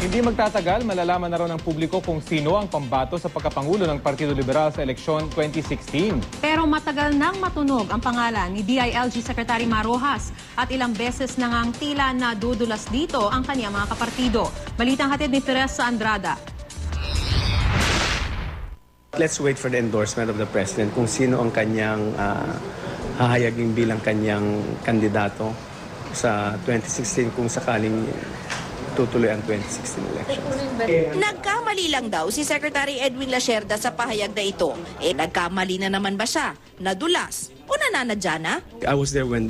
Hindi magtatagal, malalaman na raw ng publiko kung sino ang pambato sa pagkapangulo ng Partido Liberal sa eleksyon 2016. Pero matagal nang matunog ang pangalan ni DILG Secretary Mar Rojas at ilang beses na ngang tila na dudulas dito ang kaniyang mga kapartido. Balitang hatid ni Teresa Andrada. Let's wait for the endorsement of the President kung sino ang kanyang hahayagin bilang kanyang kandidato sa 2016 kung sakaling tutuloy ang 2016 elections. Nagkamali lang daw si Secretary Edwin Lacerda sa pahayag na ito. Nagkamali na naman ba siya? Nadulas? O nananadya na? I was there when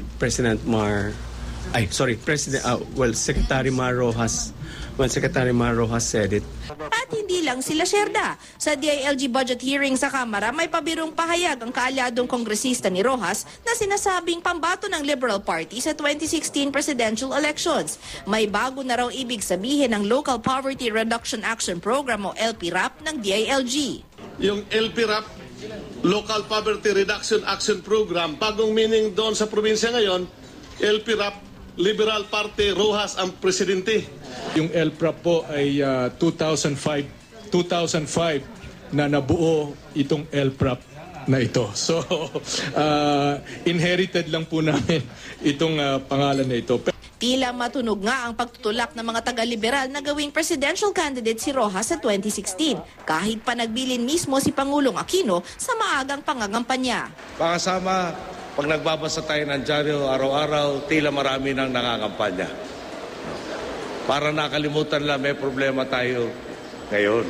Secretary Mar Rojas, when Secretary Mar Rojas said it. At hindi lang si Lacerda. Sa DILG budget hearing sa Kamara, may pabirong pahayag ang kaalyadong kongresista ni Rojas na sinasabing pambato ng Liberal Party sa 2016 presidential elections. May bago na raw ibig sabihin ng Local Poverty Reduction Action Program o LPRAP ng DILG. Yung LPRAP, Local Poverty Reduction Action Program, bagong meaning doon sa probinsya ngayon, LPRAP, Liberal Party, Rojas ang presidente. Yung LPRAP po ay 2005 na nabuo itong LPRAP na ito. So, inherited lang po namin itong pangalan na ito. Tila matunog nga ang pagtutulak ng mga taga-liberal na gawing presidential candidate si Rojas sa 2016, kahit pa nagbilin mismo si Pangulong Aquino sa maagang pangangampanya. Pakasama, pag nagbabasa tayo ng dyaryo araw-araw, tila marami nang nangangampanya. Para nakalimutan lang, may problema tayo ngayon.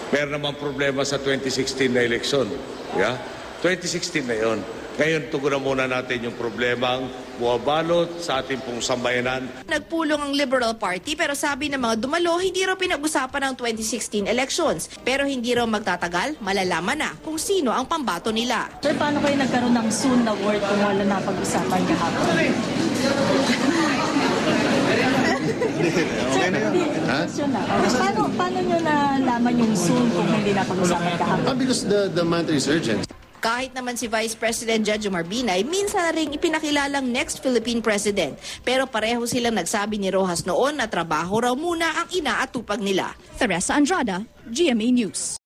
Meron naman problema sa 2016 na eleksyon. Yeah? 2016 na yun. Ngayon, tugunan muna natin yung problemang buwabalot sa ating pong sambayanan. Nagpulong ang Liberal Party pero sabi ng mga dumalo, hindi raw pinag-usapan ng 2016 elections. Pero hindi raw magtatagal, malalaman na kung sino ang pambato nila. Sir, paano kayo nagkaroon ng soon na word kung wala na pag-usapan kahapon? Okay na yun. Paano nyo nalaman yung soon kung hindi na pag-usapan kahapon? Because the matter is urgent. Kahit naman si Vice President Jejomar Binay, minsan na ring ipinakilalang next Philippine President. Pero pareho silang nagsabi ni Rojas noon na trabaho raw muna ang inaatupag nila. Teresa Andrada, GMA News.